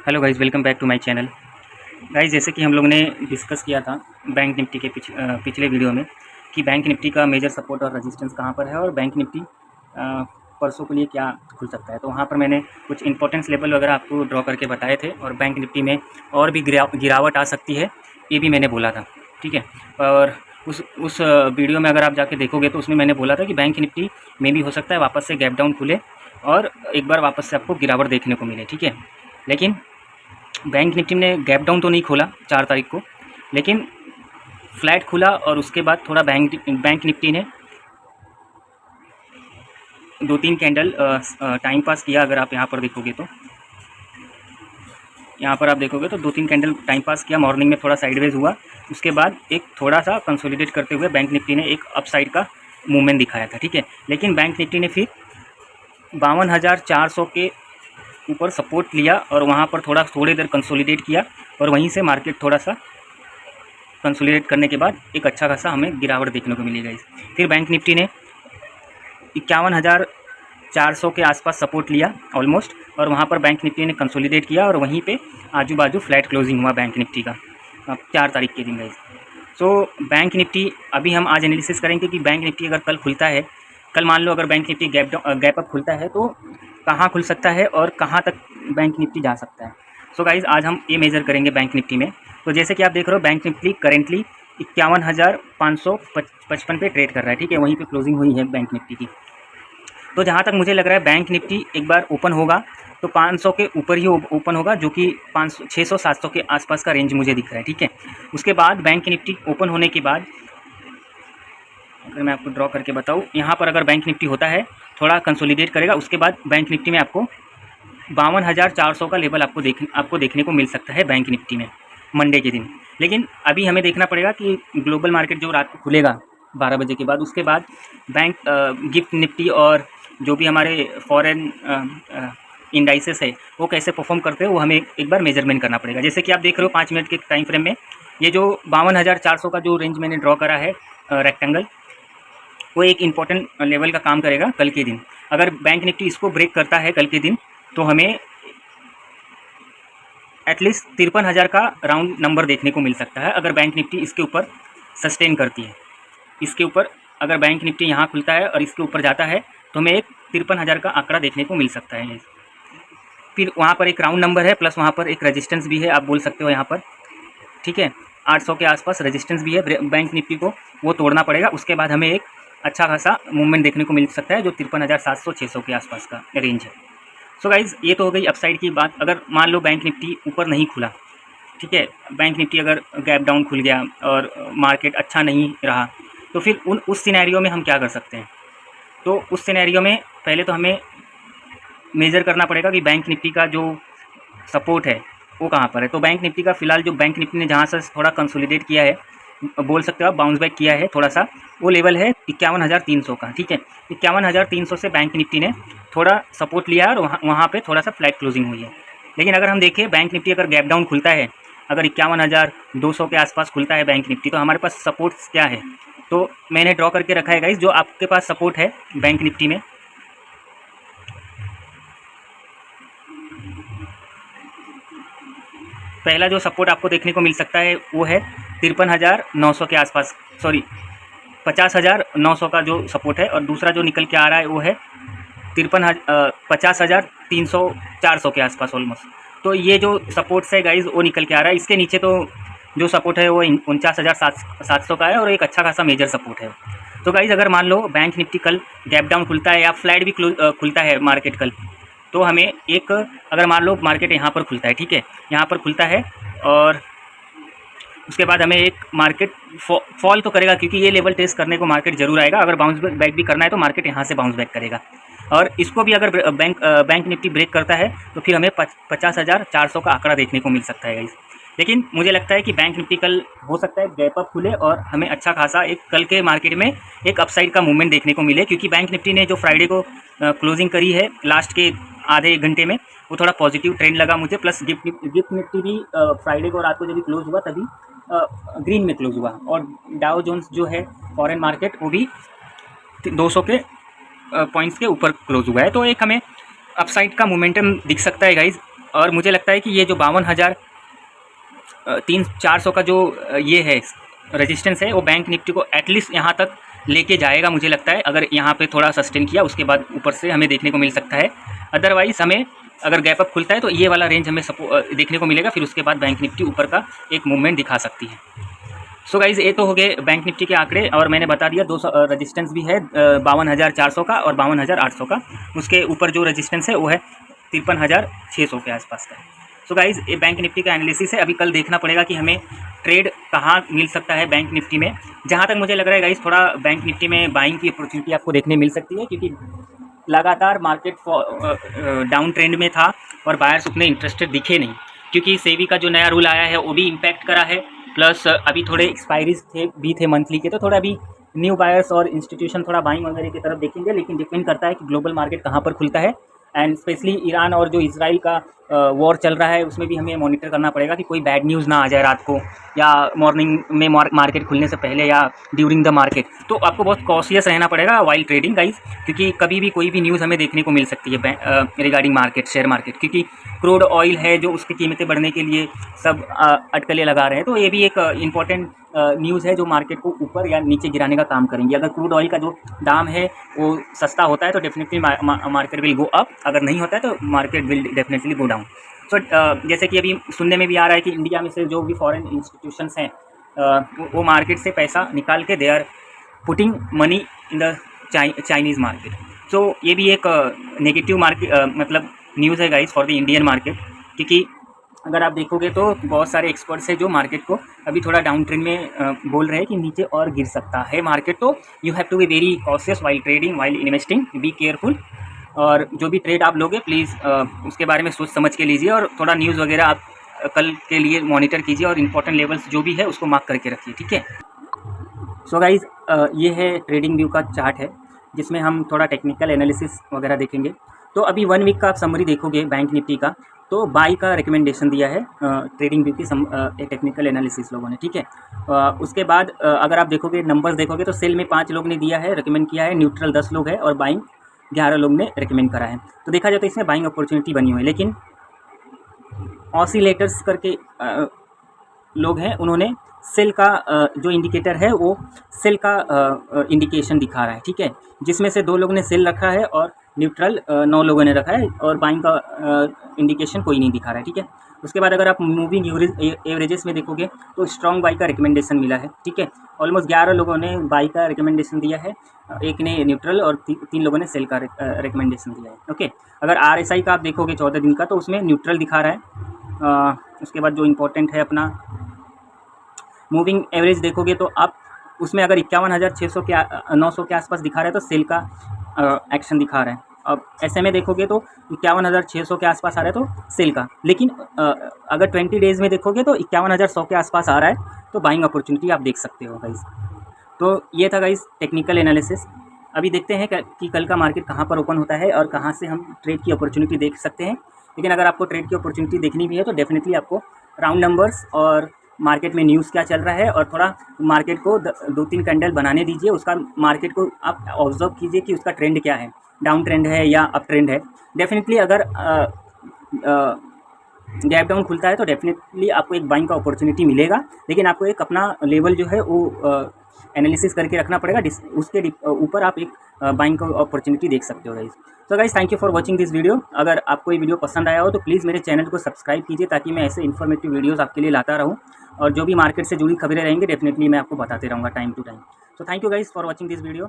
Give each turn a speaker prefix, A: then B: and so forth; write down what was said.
A: Hello guys, welcome back to my channel. Guys, जैसे कि हम लोग ने डिस्कस किया था बैंक निफ्टी के पिछले वीडियो में कि बैंक निफ्टी का मेजर सपोर्ट और रेजिस्टेंस कहाँ पर है और बैंक निफ्टी परसों के लिए क्या खुल सकता है। तो वहाँ पर मैंने कुछ इंपॉर्टेंस लेवल वगैरह आपको ड्रॉ करके बताए थे और बैंक निफ्टी में और भी गिरावट आ सकती है, ये भी मैंने बोला था। ठीक है, और उस वीडियो में अगर आप जाके देखोगे तो उसमें मैंने बोला था कि बैंक निफ्टी में भी हो सकता है वापस से गैप डाउन खुले और एक बार वापस से आपको गिरावट देखने को मिले। ठीक है, लेकिन बैंक निफ्टी ने गैप डाउन तो नहीं खोला 4 तारीख को, लेकिन फ्लैट खुला और उसके बाद थोड़ा बैंक निफ्टी ने 2-3 कैंडल टाइम पास किया। अगर आप यहाँ पर देखोगे तो यहाँ पर आप देखोगे तो 2-3 कैंडल टाइम पास किया। मॉर्निंग में थोड़ा साइडवेज हुआ, उसके बाद एक थोड़ा सा कंसोलिडेट करते हुए बैंक निफ्टी ने एक अपसाइड का मूवमेंट दिखाया था। ठीक है, लेकिन बैंक निफ्टी ने फिर 52,400 के ऊपर सपोर्ट लिया और वहाँ पर थोड़ी देर कंसोलिडेट किया और वहीं से मार्केट थोड़ा सा कंसोलिडेट करने के बाद एक अच्छा खासा हमें गिरावट देखने को मिलेगा। फिर बैंक निफ्टी ने 51,400 के आसपास सपोर्ट लिया ऑलमोस्ट, और वहाँ पर बैंक निफ्टी ने कंसोलिडेट किया और वहीं पे आजू बाजू फ्लैट क्लोजिंग हुआ बैंक निफ्टी का 4 तारीख के दिन गाइस। सो बैंक निफ्टी अभी हम आज एनालिसिस करेंगे कि बैंक निफ्टी अगर कल खुलता है, कल मान लो अगर बैंक निफ्टी गैप अप खुलता है तो कहाँ खुल सकता है और कहाँ तक बैंक निफ्टी जा सकता है। सो गाइज़, आज हम ये मेज़र करेंगे बैंक निफ्टी में। तो जैसे कि आप देख रहे हो बैंक निफ्टी करेंटली 51,555 पे ट्रेड कर रहा है। ठीक है, वहीं पे क्लोजिंग हुई है बैंक निफ्टी की। तो जहाँ तक मुझे लग रहा है बैंक निफ्टी एक बार ओपन होगा तो 500 के ऊपर ही ओपन होगा, जो कि 600-700 के आसपास का रेंज मुझे दिख रहा है। ठीक है, उसके बाद बैंक निफ्टी ओपन होने के बाद अगर मैं आपको ड्रॉ करके बताऊँ, यहाँ पर अगर बैंक निफ्टी होता है थोड़ा कंसोलिडेट करेगा, उसके बाद बैंक निफ्टी में आपको 52,400 का लेवल आपको देखने को मिल सकता है बैंक निफ्टी में मंडे के दिन। लेकिन अभी हमें देखना पड़ेगा कि ग्लोबल मार्केट जो रात को खुलेगा 12 बजे के बाद, उसके बाद बैंक गिफ्ट निफ्टी और जो भी हमारे फॉरेन इंडाइसेस है वो कैसे परफॉर्म करते हैं, वो हमें एक बार मेजरमेंट करना पड़ेगा। जैसे कि आप देख रहे हो 5 मिनट के टाइम फ्रेम में ये जो 52,400 का जो रेंज मैंने ड्रॉ करा है रेक्टेंगल, वो एक इम्पॉर्टेंट लेवल का काम करेगा कल के दिन। अगर बैंक निफ्टी इसको ब्रेक करता है कल के दिन तो हमें एटलीस्ट 53,000 का राउंड नंबर देखने को मिल सकता है। अगर बैंक निफ्टी इसके ऊपर सस्टेन करती है, इसके ऊपर अगर बैंक निफ्टी यहाँ खुलता है और इसके ऊपर जाता है तो हमें एक 53,000 का आंकड़ा देखने को मिल सकता है। फिर वहाँ पर एक राउंड नंबर है, प्लस वहाँ पर एक रेजिस्टेंस भी है, आप बोल सकते हो यहाँ पर। ठीक है, 800 के आसपास रेजिस्टेंस भी है बैंक निफ्टी को, वो तोड़ना पड़ेगा। उसके बाद हमें एक अच्छा खासा मूवमेंट देखने को मिल सकता है जो 53,700-600 के आसपास का रेंज है। सो गाइज़, ये तो हो गई अपसाइड की बात। अगर मान लो बैंक निफ्टी ऊपर नहीं खुला, ठीक है, बैंक निफ्टी अगर गैप डाउन खुल गया और मार्केट अच्छा नहीं रहा, तो फिर उस सिनेरियो में हम क्या कर सकते हैं। तो उस सिनेरियो में पहले तो हमें मेज़र करना पड़ेगा कि बैंक निफ्टी का जो सपोर्ट है वो कहाँ पर है। तो बैंक निफ्टी का फ़िलहाल जो बैंक निफ्टी ने जहाँ से थोड़ा कंसोलिडेट किया है, बोल सकते हो आप बाउंस बैक किया है थोड़ा सा, वो लेवल है 51,300 का। ठीक है, 51,300 से बैंक निफ्टी ने थोड़ा सपोर्ट लिया है और वहाँ पे थोड़ा सा फ्लैट क्लोजिंग हुई है। लेकिन अगर हम देखें बैंक निफ्टी अगर गैप डाउन खुलता है, अगर 51,200 के आसपास खुलता है बैंक निफ्टी, तो हमारे पास सपोर्ट्स क्या है। तो मैंने ड्रॉ करके रखा है गाइस, जो आपके पास सपोर्ट है बैंक निफ्टी में, पहला जो सपोर्ट आपको देखने को मिल सकता है वो है 53,900 के आसपास, सॉरी 50,900 का जो सपोर्ट है, और दूसरा जो निकल के आ रहा है वो है 50,300-400 के आसपास ऑलमोस्ट। तो ये जो सपोर्ट्स है गाइज वो निकल के आ रहा है। इसके नीचे तो जो सपोर्ट है वो 49,700 का है और एक अच्छा खासा मेजर सपोर्ट है। तो गाइज, अगर मान लो बैंक निफ्टी कल गैप डाउन खुलता है या फ्लैट भी खुलता है मार्केट कल, तो हमें एक, अगर मान लो मार्केट यहाँ पर खुलता है, ठीक है, यहाँ पर खुलता है और उसके बाद हमें एक मार्केट फॉल तो करेगा, क्योंकि ये लेवल टेस्ट करने को मार्केट जरूर आएगा। अगर बाउंस बैक भी करना है तो मार्केट यहाँ से बाउंस बैक करेगा, और इसको भी अगर बैंक निफ्टी ब्रेक करता है तो फिर हमें 50,400 का आंकड़ा देखने को मिल सकता है गाइस। लेकिन मुझे लगता है कि बैंक निफ्टी कल हो सकता है गैप अप खुले और हमें अच्छा खासा एक कल के मार्केट में एक अपसाइड का मूवमेंट देखने को मिले, क्योंकि बैंक निफ्टी ने जो फ्राइडे को क्लोजिंग करी है लास्ट के आधे एक घंटे में, वो थोड़ा पॉजिटिव ट्रेंड लगा मुझे। प्लस गिफ्ट निफ्टी भी फ्राइडे को रात को जब भी क्लोज हुआ तभी ग्रीन में क्लोज हुआ, और डाउ जोन्स जो है फॉरेन मार्केट वो भी 200 के पॉइंट्स के ऊपर क्लोज हुआ है। तो एक हमें अपसाइड का मोमेंटम दिख सकता है गाइज और मुझे लगता है कि ये जो 52,400 का जो ये है रेजिस्टेंस है, वो बैंक निफ्टी को एटलीस्ट यहाँ तक लेके जाएगा मुझे लगता है। अगर यहाँ पे थोड़ा सस्टेन किया उसके बाद ऊपर से हमें देखने को मिल सकता है। अदरवाइज़ हमें अगर गैप अप खुलता है तो ये वाला रेंज हमें देखने को मिलेगा, फिर उसके बाद बैंक निफ्टी ऊपर का एक मूवमेंट दिखा सकती है। सो गाइज़, ये तो हो गए बैंक निफ्टी के आंकड़े, और मैंने बता दिया 2 रजिस्टेंस भी है 52,400 का और 52,800 का। उसके ऊपर जो रजिस्टेंस है वो है 53,600 के आसपास का। सो गाइज़, ये बैंक निफ्टी का एनालिसिस है। अभी कल देखना पड़ेगा कि हमें ट्रेड कहाँ मिल सकता है बैंक निफ्टी में। जहाँ तक मुझे लग रहा है गाइज़, थोड़ा बैंक निफ्टी में बाइंग की अपॉर्चुनिटी आपको देखने मिल सकती है, क्योंकि लगातार मार्केट डाउन ट्रेंड में था और बायर्स उतने इंटरेस्टेड दिखे नहीं, क्योंकि सेबी का जो नया रूल आया है वो भी इम्पैक्ट करा है। प्लस अभी थोड़े एक्सपायरीज थे मंथली के, तो थोड़ा अभी न्यू बायर्स और इंस्टीट्यूशन थोड़ा बाइंग वगैरह की तरफ देखेंगे। लेकिन डिपेंड करता है कि ग्लोबल मार्केट कहाँ पर खुलता है, एंड स्पेशली ईरान और जो इजराइल का वॉर चल रहा है उसमें भी हमें मॉनिटर करना पड़ेगा कि कोई बैड न्यूज़ ना आ जाए रात को या मॉर्निंग में मार्केट खुलने से पहले या ड्यूरिंग द मार्केट। तो आपको बहुत कॉशियस रहना पड़ेगा वाइल ट्रेडिंग गाइज, क्योंकि कभी भी कोई भी न्यूज़ हमें देखने को मिल सकती है रिगार्डिंग मार्केट, शेयर मार्केट, क्योंकि क्रूड ऑयल है जो उसकी कीमतें बढ़ने के लिए सब अटकलें लगा रहे हैं। तो ये भी एक इम्पॉर्टेंट न्यूज़ है जो मार्केट को ऊपर या नीचे गिराने का काम करेंगी। अगर क्रूड ऑयल का जो दाम है वो सस्ता होता है तो definitely market will go up, अगर नहीं होता है तो market will definitely go down. So जैसे कि अभी सुनने में भी आ रहा है कि इंडिया में से जो भी फॉरेन इंस्टीट्यूशंस हैं वो मार्केट से पैसा निकाल के they are putting money in the Chinese market. So ये भी एक नेगेटिव मार्केट मतलब न्यूज़ है guys for the Indian market, क्योंकि अगर आप देखोगे तो बहुत सारे एक्सपर्ट्स हैं जो मार्केट को अभी थोड़ा डाउन ट्रेंड में बोल रहे हैं कि नीचे और गिर सकता है मार्केट। तो you have to be very cautious while trading, while investing, be careful. और जो भी ट्रेड आप लोगे प्लीज़ उसके बारे में सोच समझ के लीजिए, और थोड़ा न्यूज़ वगैरह आप कल के लिए मॉनिटर कीजिए, और इंपॉर्टेंट लेवल्स जो भी है उसको मार्क करके रखिए, ठीक है। सो गाइज़, ये है ट्रेडिंग व्यू का चार्ट है जिसमें हम थोड़ा टेक्निकल एनालिसिस वगैरह देखेंगे। तो अभी 1 वीक का आप समरी देखोगे बैंक निफ्टी का, तो बाई का रिकमेंडेशन दिया है ट्रेडिंग व्यू की टेक्निकल एनालिसिस लोगों ने, ठीक है। उसके बाद अगर आप देखोगे नंबर्स देखोगे तो सेल में 5 लोग ने दिया है, रिकमेंड किया है, न्यूट्रल 10 लोग है और बाइंग 11 लोग ने रिकमेंड करा है। तो देखा जाए तो इसमें बाइंग अपॉर्चुनिटी बनी हुई है, लेकिन ऑसिलेटर्स करके लोग हैं, उन्होंने सेल का जो इंडिकेटर है वो सेल का इंडिकेशन दिखा रहा है, ठीक है, जिसमें से 2 लोगों ने सेल रखा है और न्यूट्रल 9 लोगों ने रखा है, और बाइंग का इंडिकेशन कोई नहीं दिखा रहा है, ठीक है। उसके बाद अगर आप मूविंग एवरेजेस में देखोगे तो स्ट्रॉन्ग बाई का रिकमेंडेशन मिला है, ठीक है। ऑलमोस्ट 11 लोगों ने बाई का रिकमेंडेशन दिया है, 1 ने न्यूट्रल और 3 लोगों ने सेल का रिकमेंडेशन दिया है, ओके। अगर RSI का आप देखोगे 14 दिन का तो उसमें न्यूट्रल दिखा रहा है। उसके बाद जो इम्पोर्टेंट है अपना मूविंग एवरेज देखोगे तो आप उसमें अगर 51,600 के 900 के आसपास दिखा रहा है तो सेल का एक्शन दिखा रहा है। अब SMA देखोगे तो 51,600 के आसपास आ रहा है तो सेल का, लेकिन अगर 20 डेज़ में देखोगे तो 51,100 के आसपास आ रहा है, तो बाइंग अपॉर्चुनिटी आप देख सकते हो गाइस। तो ये था गाइस टेक्निकल एनालिसिस। अभी देखते हैं कि कल का मार्केट कहाँ पर ओपन होता है और कहाँ से हम ट्रेड की अपॉर्चुनिटी देख सकते हैं। लेकिन अगर आपको ट्रेड की अपॉर्चुनिटी देखनी भी है तो डेफिनेटली आपको राउंड नंबर्स और मार्केट में न्यूज़ क्या चल रहा है और थोड़ा मार्केट को 2-3 कैंडल बनाने दीजिए, उसका मार्केट को आप ऑब्जर्व कीजिए कि उसका ट्रेंड क्या है, डाउन ट्रेंड है या अप ट्रेंड है। डेफिनेटली अगर गैप डाउन खुलता है तो डेफिनेटली आपको एक बाइंग का अपॉर्चुनिटी मिलेगा, लेकिन आपको एक अपना लेवल जो है वो एनालिसिस करके रखना पड़ेगा, उसके ऊपर आप एक बाइंग का अपॉर्चुनिटी देख सकते हो गाइस। तो guys, thank you for watching this video. अगर आपको ये वीडियो पसंद आया हो तो प्लीज़ मेरे चैनल को सब्सक्राइब कीजिए, ताकि मैं ऐसे इन्फॉर्मेटिव वीडियोस आपके लिए लाता रहूं, और जो भी मार्केट से जुड़ी खबरें रहेंगी डेफिनेटली मैं आपको बताते रहूँगा time to time. So thank you guys for watching this video.